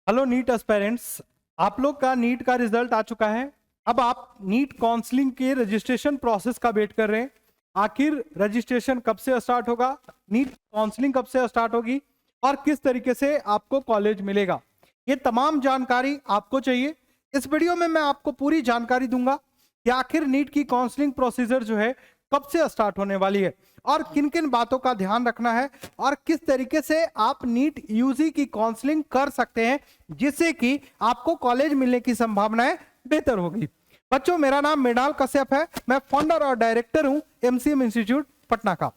Hello NEET aspirants, आप लोग का नीट का रिजल्ट आ चुका है। अब आप नीट काउंसलिंग के रजिस्ट्रेशन प्रोसेस का वेट कर रहे हैं। आखिर रजिस्ट्रेशन कब से स्टार्ट होगा, नीट काउंसलिंग कब से स्टार्ट होगी और किस तरीके से आपको कॉलेज मिलेगा, ये तमाम जानकारी आपको चाहिए। इस वीडियो में मैं आपको पूरी जानकारी दूंगा कि आखिर नीट की काउंसलिंग प्रोसीजर जो है कब से स्टार्ट होने वाली है और किन किन बातों का ध्यान रखना है और किस तरीके से आप नीट यूजी की काउंसलिंग कर सकते हैं जिससे कि आपको कॉलेज मिलने की संभावनाएं बेहतर होगी। बच्चों, मेरा नाम मृणाल कश्यप है, मैं फाउंडर और डायरेक्टर हूं एमसीएम इंस्टीट्यूट पटना का।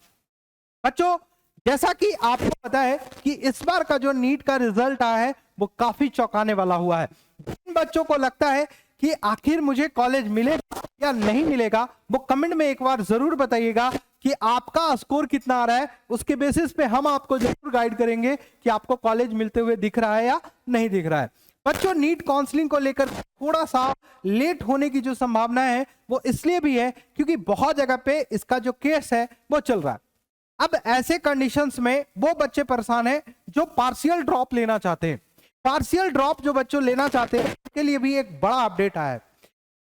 बच्चों, जैसा कि आपको पता है कि इस बार का जो नीट का रिजल्ट आया है वो काफी चौंकाने वाला हुआ है। जिन बच्चों को लगता है कि आखिर मुझे कॉलेज मिलेगा या नहीं मिलेगा, वो कमेंट में एक बार जरूर बताइएगा कि आपका स्कोर कितना आ रहा है। उसके बेसिस पे हम आपको जरूर गाइड करेंगे कि आपको कॉलेज मिलते हुए दिख रहा है या नहीं दिख रहा है। बच्चों, नीट काउंसलिंग को लेकर थोड़ा सा लेट होने की जो संभावना है वो इसलिए भी है क्योंकि बहुत जगह पे इसका जो केस है वो चल रहा है। अब ऐसे कंडीशंस में वो बच्चे परेशान हैं जो पार्शियल ड्रॉप लेना चाहते हैं। पार्शियल ड्रॉप जो बच्चों लेना चाहते हैं उसके लिए भी एक बड़ा अपडेट आया है।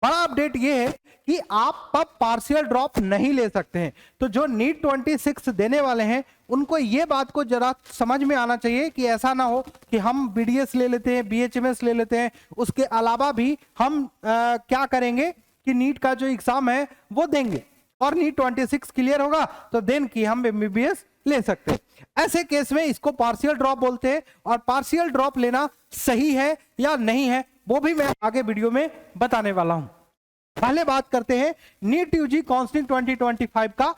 बड़ा अपडेट ये है कि आप अब पार्शियल ड्रॉप नहीं ले सकते हैं। तो जो नीट 26 देने वाले हैं उनको ये बात को जरा समझ में आना चाहिए कि ऐसा ना हो कि हम बीडीएस ले लेते हैं, बीएचएमएस ले लेते हैं, उसके अलावा भी हम क्या करेंगे कि नीट का जो एग्जाम है वो देंगे और नीट 26 क्लियर होगा तो देन की हम एमबीबीएस ले सकते हैं। ऐसे केस में इसको पार्शियल ड्रॉप बोलते हैं और पार्शियल ड्रॉप लेना सही है या नहीं है वो भी मैं आगे वीडियो में बताने वाला हूं। पहले बात करते हैं नीट यूजी काउंसलिंग 2025 का।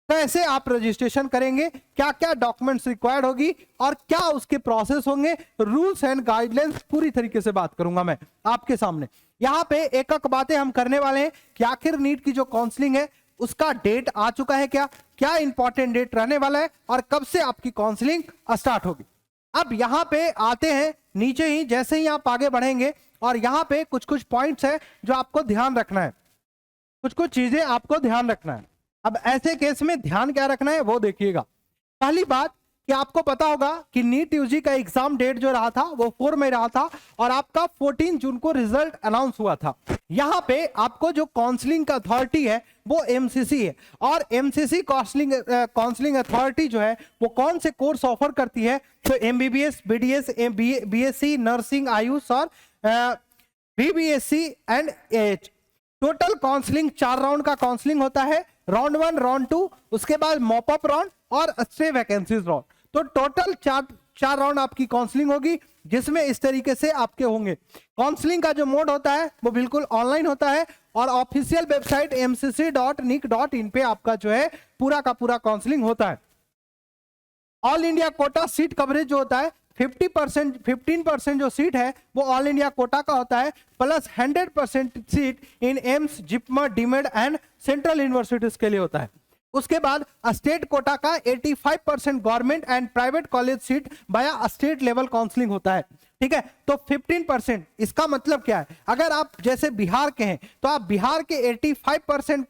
कैसे आप रजिस्ट्रेशन करेंगे, क्या क्या डॉक्यूमेंट्स रिक्वायर्ड होगी और क्या उसके प्रोसेस होंगे, रूल्स एंड गाइडलाइंस पूरी तरीके से बात करूंगा मैं आपके सामने। यहां पे एक एक बातें हम करने वाले हैं कि आखिर नीट की जो काउंसलिंग है उसका डेट आ चुका है, क्या क्या इंपॉर्टेंट डेट रहने वाला है और कब से आपकी काउंसलिंग स्टार्ट होगी। अब यहां पे आते हैं नीचे ही, जैसे ही आप आगे बढ़ेंगे और यहां पे कुछ कुछ पॉइंट्स है जो आपको ध्यान रखना है, कुछ कुछ चीजें आपको ध्यान रखना है। अब ऐसे केस में ध्यान क्या रखना है वो देखिएगा। पहली बात कि आपको पता होगा कि नीट यूजी का एग्जाम डेट जो रहा था वो 4 में रहा था और आपका 14 जून को रिजल्ट अनाउंस हुआ था। यहां पे आपको जो काउंसलिंग का अथॉरिटी है वो एमसीसी है और एमसीसी काउंसलिंग अथॉरिटी जो है वो कौन से कोर्स ऑफर करती है, तो MBBS, BDS, BSc, nursing, AYUSH और BVSc and AH. Total counselling 4 round का काउंसलिंग होता है, राउंड 1, राउंड 2, उसके बाद मॉपअप राउंड और स्टे वैकेंसीज राउंड। तो टोटल चार राउंड आपकी काउंसलिंग होगी जिसमें इस तरीके से आपके होंगे। काउंसलिंग का जो मोड होता है वो बिल्कुल ऑनलाइन होता है और ऑफिशियल वेबसाइट mcc.nic.in पे आपका जो है पूरा का पूरा काउंसलिंग होता है। All India quota seat coverage जो होता है 15% जो सीट है वो ऑल इंडिया कोटा का होता है, plus 100% seat in AIIMS, JIPMER, deemed and central universities के लिए होता है। उसके बाद स्टेट कोटा का 85% government and private college seat बाया स्टेट लेवल काउंसलिंग होता है। ठीक है, तो 15%, इसका मतलब क्या है, अगर आप जैसे बिहार के हैं तो आप बिहार के 85%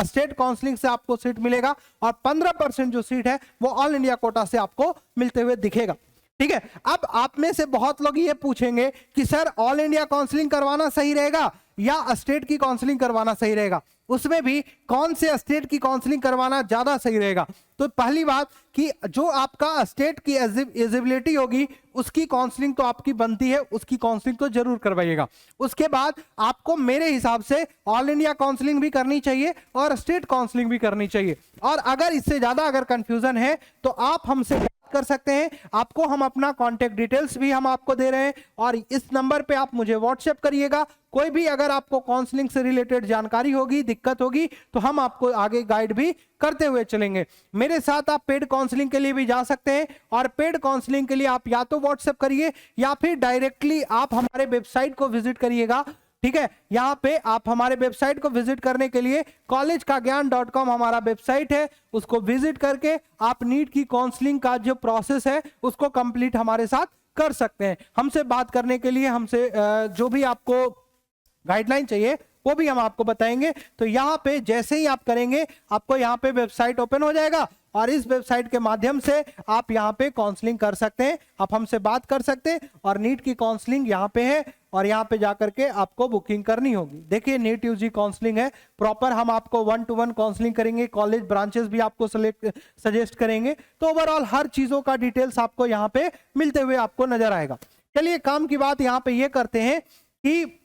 स्टेट काउंसलिंग से आपको सीट मिलेगा और 15% जो सीट है वो ऑल इंडिया कोटा से आपको मिलते हुए दिखेगा। ठीक है, अब आप में से बहुत लोग ये पूछेंगे कि सर ऑल इंडिया काउंसलिंग करवाना सही रहेगा या स्टेट की काउंसलिंग करवाना सही रहेगा, उसमें भी कौन से स्टेट की काउंसलिंग करवाना ज्यादा सही रहेगा। तो पहली बात कि जो आपका स्टेट की एलिजिबिलिटी होगी उसकी काउंसलिंग तो आपकी बनती है, उसकी काउंसलिंग तो जरूर करवाइएगा। उसके बाद आपको मेरे हिसाब से ऑल इंडिया काउंसलिंग भी करनी चाहिए और स्टेट काउंसलिंग भी करनी चाहिए। और अगर इससे ज्यादा अगर कंफ्यूजन है तो आप हमसे कर सकते हैं, आपको हम अपना कांटेक्ट डिटेल्स भी हम आपको दे रहे हैं और इस नंबर पे आप मुझे व्हाट्सएप करिएगा। कोई भी अगर आपको काउंसलिंग से रिलेटेड जानकारी होगी, दिक्कत होगी तो हम आपको आगे गाइड भी करते हुए चलेंगे। मेरे साथ आप पेड काउंसलिंग के लिए भी जा सकते हैं और पेड काउंसलिंग के लिए आप या तो व्हाट्सएप करिए या फिर डायरेक्टली आप हमारे वेबसाइट को विजिट करिएगा। ठीक है, यहां पे आप हमारे वेबसाइट को विजिट करने के लिए collegekagyan.com हमारा वेबसाइट है, उसको विजिट करके आप नीट की काउंसलिंग का जो प्रोसेस है उसको कंप्लीट हमारे साथ कर सकते हैं। हमसे बात करने के लिए हमसे जो भी आपको गाइडलाइन चाहिए वो भी हम आपको बताएंगे। तो यहाँ पे जैसे ही आप करेंगे आपको यहाँ पे वेबसाइट ओपन हो जाएगा और इस वेबसाइट के माध्यम से आप यहाँ पे काउंसलिंग कर सकते हैं, आप हमसे बात कर सकते हैं और नीट की काउंसलिंग यहाँ पे है और यहाँ पे जाकर के आपको बुकिंग करनी होगी। देखिए नीट यूजी काउंसलिंग है प्रॉपर, हम आपको 1-to-1 काउंसलिंग करेंगे, कॉलेज ब्रांचेस भी आपको सजेस्ट करेंगे, तो ओवरऑल हर चीजों का डिटेल्स आपको यहाँ पे मिलते हुए आपको नजर आएगा। चलिए काम की बात यहाँ पे ये करते हैं कि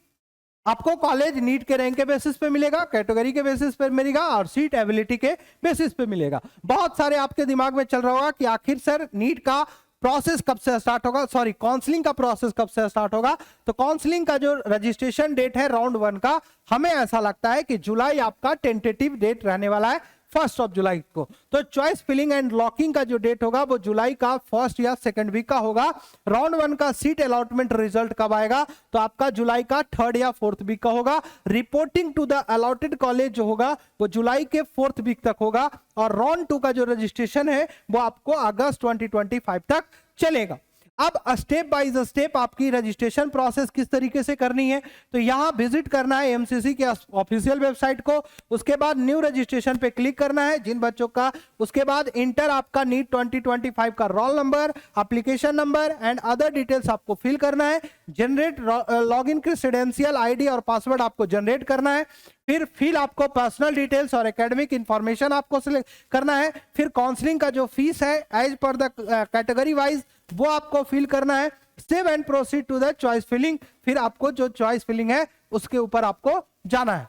आपको कॉलेज नीट के रैंक के बेसिस पे मिलेगा, कैटेगरी के बेसिस पे मिलेगा और सीट एबिलिटी के बेसिस पे मिलेगा। बहुत सारे आपके दिमाग में चल रहा होगा कि आखिर सर नीट का प्रोसेस कब से स्टार्ट होगा, सॉरी काउंसलिंग का प्रोसेस कब से स्टार्ट होगा। तो काउंसलिंग का जो रजिस्ट्रेशन डेट है राउंड 1 का, हमें ऐसा लगता है कि जुलाई आपका टेंटेटिव डेट रहने वाला है 1 जुलाई को। तो चॉइस फिलिंग एंड लॉकिंग का जो डेट होगा वो जुलाई का 1 या 2 वीक का होगा। राउंड 1 का सीट अलॉटमेंट रिजल्ट कब आएगा, तो आपका जुलाई का 3 या 4 वीक का होगा। Reporting to the allotted college जो होगा वो जुलाई के 4 वीक तक होगा और राउंड 2 का जो रजिस्ट्रेशन है वो आपको अगस्त 2025 तक चलेगा। अब स्टेप बाय स्टेप आपकी रजिस्ट्रेशन प्रोसेस किस तरीके से करनी है, तो यहां विजिट करना है एमसीसी के ऑफिशियल वेबसाइट को, उसके बाद न्यू रजिस्ट्रेशन पे क्लिक करना है जिन बच्चों का, उसके बाद इंटर आपका नीट 2025 का roll number, application number and other details आपको फिल करना है, जनरेट लॉगिन क्रेडेंशियल आईडी और पासवर्ड आपको जनरेट करना है, फिर फिल आपको पर्सनल डिटेल्स और एकेडमिक इंफॉर्मेशन आपको सिलेक्ट करना है, फिर काउंसलिंग का जो फीस है as per the category wise वो आपको फिल करना है, save and proceed to the choice filling, फिर आपको जो चॉइस फिलिंग है उसके ऊपर आपको जाना है।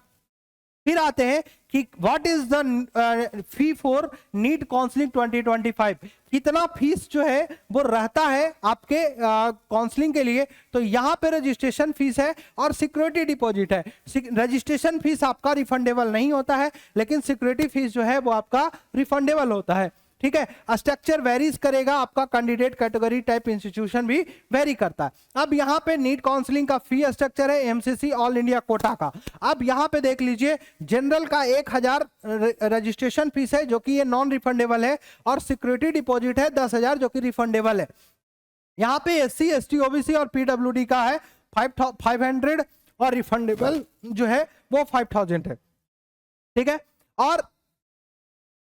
फिर आते हैं कि what is the fee for NEET counselling 2025, कितना फीस जो है वो रहता है आपके काउंसलिंग के लिए। तो यहाँ पे रजिस्ट्रेशन फीस है और सिक्योरिटी डिपॉजिट है। रजिस्ट्रेशन फीस आपका रिफंडेबल नहीं होता है, लेकिन सिक्योरिटी फीस जो है वो आपका रिफंडेबल होता है, ठीक है। स्ट्रक्चर वेरीज करेगा, आपका कैंडिडेट कैटेगरी टाइप इंस्टीट्यूशन भी वेरी करता है। अब यहाँ पे नीट काउंसलिंग का फी स्ट्रक्चर है एमसीसी ऑल इंडिया कोटा का। अब यहाँ पे देख लीजिए जनरल का 1000 रजिस्ट्रेशन फीस है जो कि ये नॉन रिफंडेबल है और सिक्योरिटी डिपॉजिट है 10,000 जो कि रिफंडेबल है। यहाँ पे एससी एसटी ओबीसी और पीडब्ल्यूडी का है 500 और रिफंडेबल जो है वो 5000 है, ठीक है। और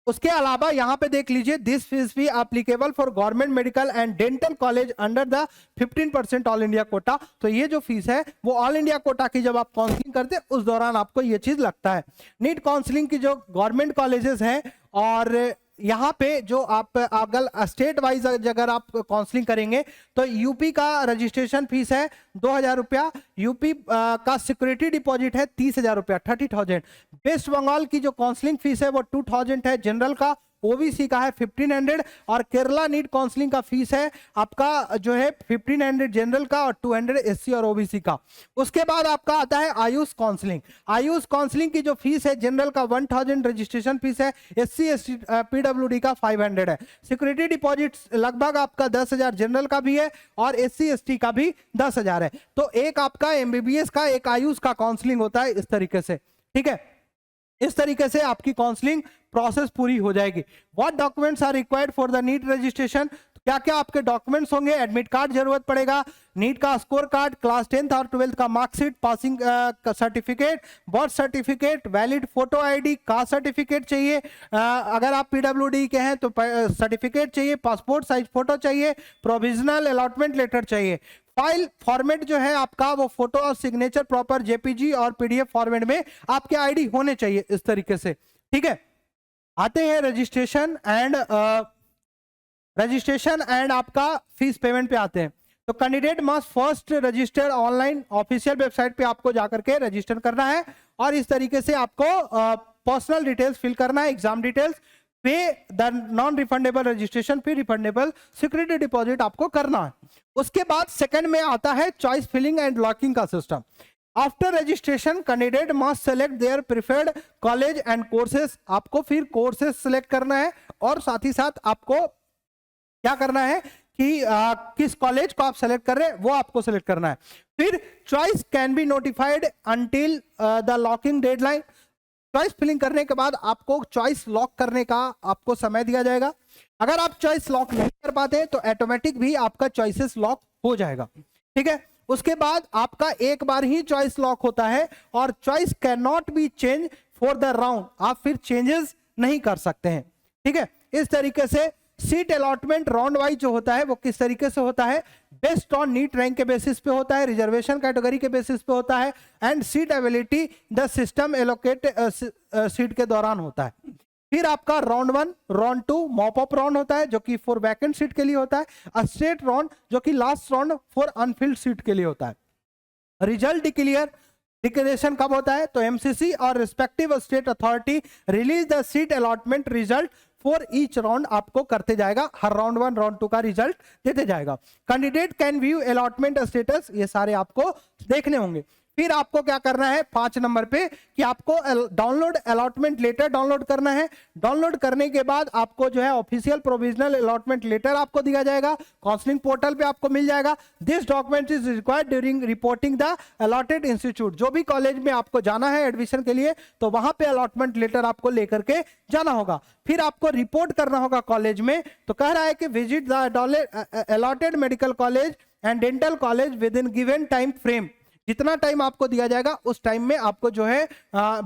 उसके अलावा यहां पे देख लीजिए दिस फीस भी applicable for government medical and dental college under the 15% all India quota. तो ये जो फीस है वो ऑल इंडिया कोटा की जब आप काउंसलिंग करते हैं उस दौरान आपको ये चीज लगता है। नीट काउंसलिंग की जो गवर्नमेंट कॉलेजेस हैं और यहाँ पे जो आप अगर स्टेट वाइज अगर आप काउंसलिंग करेंगे तो यूपी का रजिस्ट्रेशन फीस है 2000 रुपया, यूपी का सिक्योरिटी डिपॉजिट है 30,000 रुपया 30,000। वेस्ट बंगाल की जो काउंसलिंग फीस है वो 2000 है, जनरल का ओबीसी का है 1500 और केरला नीट काउंसलिंग का फीस है आपका जो है 1500 जनरल का और 200 एससी और ओबीसी का। उसके बाद आपका आता है आयुष काउंसलिंग। आयुष काउंसलिंग की जो फीस है जनरल का 1000 रजिस्ट्रेशन फीस है, एससी एसटी पीडब्ल्यूडी का 500 है, सिक्योरिटी डिपॉजिट लगभग आपका 10,000 जनरल का भी है और एससी एसटी का भी 10,000 है। तो एक आपका एमबीबीएस का एक आयुष का काउंसलिंग होता है इस तरीके से, ठीक है। इस तरीके से आपकी काउंसलिंग प्रोसेस पूरी हो जाएगी। What documents are required for the NEET registration, क्या क्या आपके डॉक्यूमेंट्स होंगे, एडमिट कार्ड जरूरत पड़ेगा, नीट का स्कोर कार्ड, क्लास 10th और 12th का marksheet, passing certificate, birth certificate, valid photo ID, caste certificate चाहिए, अगर आप पीडब्ल्यूडी के हैं तो सर्टिफिकेट चाहिए, पासपोर्ट साइज फोटो चाहिए, प्रोविजनल अलॉटमेंट लेटर चाहिए। फाइल फॉर्मेट जो है आपका वो फोटो और सिग्नेचर प्रॉपर जेपीजी और पीडीएफ फॉर्मेट में आपके आईडी होने चाहिए इस तरीके से, ठीक है। आते हैं रजिस्ट्रेशन एंड आपका फीस पेमेंट पे आते हैं। तो candidate must first resistor online, official website पे आपको जाकर के रजिस्टर करना है और इस तरीके से आपको पर्सनल डिटेल्स फिल करना है, exam details, pay the non refundable registration fee, refundable security deposit आपको करना है। उसके बाद सेकंड में आता है चॉइस फिलिंग एंड लॉकिंग का system. After registration candidate must select their preferred college and courses, आपको फिर कोर्सेज सेलेक्ट करना है और साथ ही साथ आपको क्या करना है कि किस कॉलेज को आप सेलेक्ट कर रहे हैं वो आपको सेलेक्ट करना है। फिर choice can be notified until the locking deadline, choice filling करने के बाद आपको चॉइस लॉक करने का आपको समय दिया जाएगा। अगर आप चॉइस लॉक नहीं कर पाते तो ऑटोमेटिक भी आपका चॉइसेस लॉक हो जाएगा, ठीक है। उसके बाद आपका एक बार ही चॉइस लॉक होता है और choice can not be change for the round, आप फिर चेंजेस नहीं कर सकते हैं, ठीक है। इस तरीके से सीट अलॉटमेंट राउंड वाइज जो होता है वो किस तरीके से होता है, बेस्ड ऑन नीट रैंक के बेसिस पे होता है, रिजर्वेशन कैटेगरी के बेसिस पे होता है, and seat availability the system allocate seat के दौरान होता है। फिर आपका round 1, round 2 mop up round होता है जो कि फॉर वैकेंट सीट के लिए होता है, स्टेट राउंड जो कि last round for Anfield seat के लिए होता है। रिजल्ट डिक्लेरेशन कब होता है, तो एमसीसी और respective state authority release the seat allotment result for each round आपको करते जाएगा, हर राउंड 1 राउंड 2 का रिजल्ट देते जाएगा। Candidate can view allotment status, ये सारे आपको देखने होंगे। फिर आपको क्या करना है 5 नंबर पे कि आपको डाउनलोड अलॉटमेंट लेटर डाउनलोड करना है। डाउनलोड करने के बाद आपको जो है ऑफिशियल प्रोविजनल अलॉटमेंट लेटर आपको दिया जाएगा, काउंसलिंग पोर्टल पे आपको मिल जाएगा। This document is required during reporting the allotted institute. जो भी कॉलेज में आपको जाना है एडमिशन के लिए तो वहां पे अलॉटमेंट लेटर आपको लेकर के जाना होगा। फिर आपको रिपोर्ट करना होगा कॉलेज में, तो कह रहा है कि visit the allotted medical college and dental college with in given time frame. जितना टाइम आपको दिया जाएगा उस टाइम में आपको जो है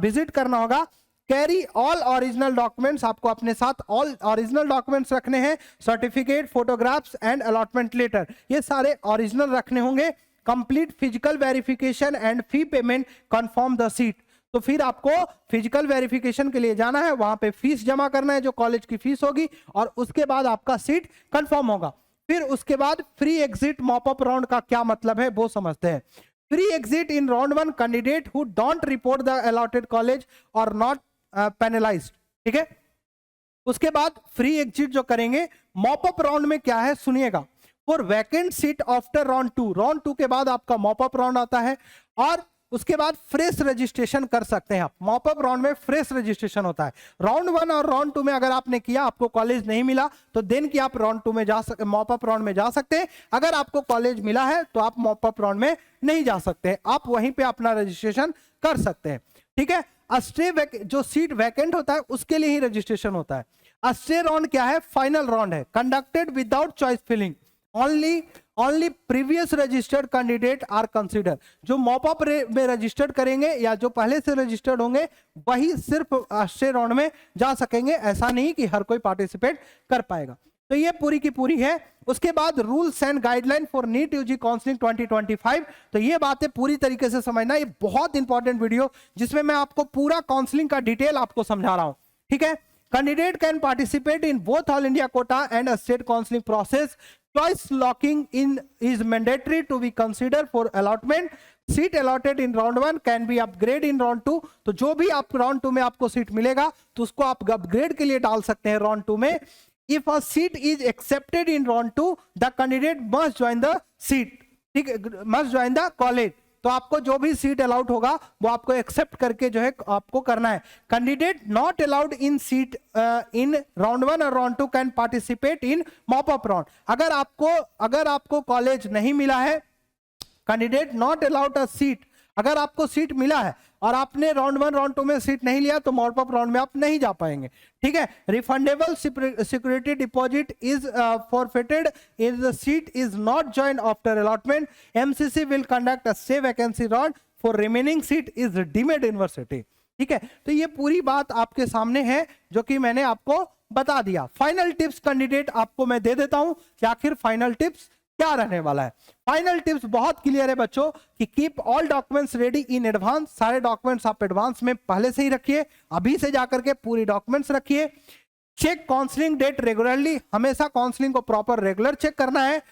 विजिट करना होगा। कैरी ऑल ओरिजिनल डॉक्यूमेंट्स, आपको अपने साथ ऑल ओरिजिनल डॉक्यूमेंट्स रखने हैं, certificate, photographs and allotment letter, ये सारे ओरिजिनल रखने होंगे। Complete physical verification and fee payment confirm the seat. तो फिर आपको फिजिकल वेरिफिकेशन के लिए जाना है, वहां पे फीस जमा करना है जो कॉलेज की फीस होगी, और उसके बाद आपका सीट कंफर्म होगा। फिर उसके बाद free exit mop up round का क्या मतलब है वो समझते हैं। Free exit in round 1 candidate who don't report the allotted college or not penalized, ठीक है। उसके बाद फ्री एग्जिट जो करेंगे मॉप अप राउंड में क्या है सुनिएगा, for vacant seat after round 2, round 2 के बाद आपका मॉप अप राउंड आता है, और उसके बाद फ्रेश रजिस्ट्रेशन कर सकते हैं आप। मॉप अप राउंड में फ्रेश रजिस्ट्रेशन होता है। राउंड 1 और राउंड 2 में अगर आपने किया, आपको कॉलेज नहीं मिला, तो देन की आप राउंड 2 में जा सकते, मॉप अप राउंड में जा सकते हैं। अगर आपको कॉलेज मिला है तो आप मॉप अप राउंड में नहीं जा सकते, आप वहीं पे अपना रजिस्ट्रेशन कर सकते हैं, ठीक है। अस्टे जो सीट वैकेंट होता है उसके लिए ही रजिस्ट्रेशन होता है। अस्टे राउंड क्या है, फाइनल राउंड है, conducted without choice filling, only previous registered candidate are consider. जो मॉप अप में रजिस्टर्ड करेंगे या जो पहले से रजिस्टर्ड होंगे वही सिर्फ अस्टे राउंड में जा सकेंगे, ऐसा नहीं कि हर कोई पार्टिसिपेट कर पाएगा। तो ये पूरी की पूरी है। उसके बाद rules and guideline for NEET UG counselling 2025। तो ये बातें पूरी तरीके से समझना, ये बहुत इंपॉर्टेंट वीडियो जिसमें मैं आपको पूरा काउंसलिंग का डिटेल आपको समझा रहा हूं, ठीक है। Candidate can participate in both all India quota and state counselling process. Choice locking in is mandatory to be considered for allotment. Seat allotted in round 1 can be upgrade in round 2. तो जो भी आप round 2 में आपको seat मिलेगा तो उसको आप अपग्रेड के लिए डाल सकते हैं round 2 में। If a seat is accepted in round 2, the candidate must join the seat, ठीक है, must join the college। तो आपको जो भी सीट अलाउड होगा वो आपको एक्सेप्ट करके जो है आपको करना है। Candidate not allowed in seat in round 1 और round 2 can participate in mop up round. अगर आपको कॉलेज नहीं मिला है, candidate not allowed a seat, अगर आपको सीट मिला है और आपने राउंड 1 राउंड 2 में सीट नहीं लिया तो मॉप अप राउंड में आप नहीं जा पाएंगे, ठीक है। Refundable security deposit is forfeited if the seat is not joined after allotment. MCC will conduct a से vacancy round for remaining seat is deemed university, ठीक है। तो ये पूरी बात आपके सामने है जो कि मैंने आपको बता दिया। फाइनल टिप्स कैंडिडेट आपको मैं दे देता हूं कि आखिर फाइनल टिप्स क्या रहने वाला है। फाइनल टिप्स बहुत क्लियर है बच्चों कि keep all documents ready in advance. सारे डॉक्यूमेंट्स आप एडवांस में पहले से ही रखिए, अभी से जाकर के पूरी डॉक्यूमेंट्स रखिए। चेक काउंसलिंग डेट रेगुलरली, हमेशा काउंसलिंग को प्रॉपर रेगुलर चेक करना है।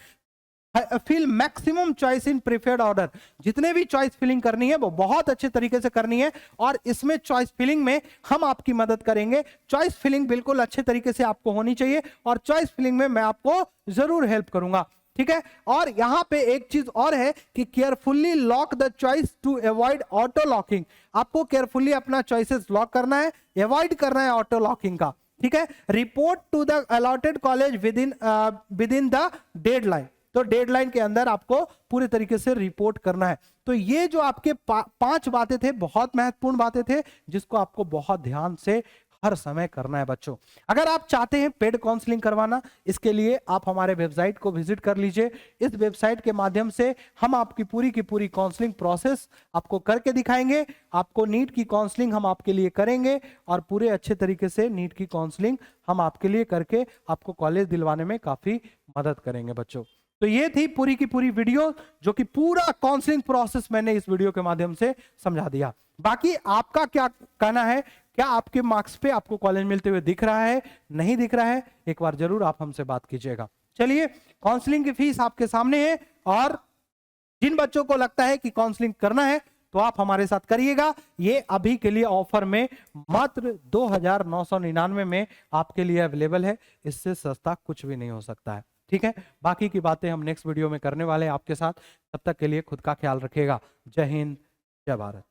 Fill maximum choice in preferred order, जितने भी चॉइस फिलिंग करनी है वो बहुत अच्छे तरीके से करनी है, और इसमें चॉइस फिलिंग में हम आपकी मदद करेंगे। चॉइस फिलिंग बिल्कुल अच्छे तरीके से आपको होनी चाहिए, और चॉइस फिलिंग में मैं आपको जरूर हेल्प करूंगा, ठीक है। और यहां पे एक चीज और है कि carefully lock the choice to avoid auto locking. आपको केयरफुली अपना चॉइसेस लॉक करना है, अवॉइड करना है ऑटो लॉकिंग का, ठीक है। Report to the allotted college within the deadline, तो डेडलाइन के अंदर आपको पूरे तरीके से रिपोर्ट करना है। तो ये जो आपके 5 बातें थे बहुत महत्वपूर्ण बातें थे जिसको आपको बहुत ध्यान से हर समय करना है बच्चों। अगर आप चाहते हैं पेड काउंसलिंग करवाना, इसके लिए आप हमारे वेबसाइट को विजिट कर लीजिए। इस वेबसाइट के माध्यम से हम आपकी पूरी की पूरी काउंसलिंग प्रोसेस आपको करके दिखाएंगे। आपको नीट की काउंसलिंग हम आपके लिए करेंगे और पूरे अच्छे तरीके से नीट की काउंसलिंग हम आपके लिए करके आपको कॉलेज दिलवाने में काफी मदद करेंगे बच्चों। तो ये थी पूरी की पूरी वीडियो, जो कि पूरा काउंसलिंग प्रोसेस मैंने इस वीडियो के माध्यम से समझा दिया। बाकी आपका क्या कहना है, क्या आपके मार्क्स पे आपको कॉलेज मिलते हुए दिख रहा है, नहीं दिख रहा है, एक बार जरूर आप हमसे बात कीजिएगा। चलिए, काउंसलिंग की फीस आपके सामने है, और जिन बच्चों को लगता है कि काउंसलिंग करना है तो आप हमारे साथ करिएगा। ये अभी के लिए ऑफर में मात्र 2999 में आपके लिए अवेलेबल है। इससे सस्ता कुछ भी नहीं हो सकता है, ठीक है। बाकी की बातें हम नेक्स्ट वीडियो में करने वाले हैं आपके साथ। तब तक के लिए खुद का ख्याल रखिएगा। जय हिंद, जय भारत।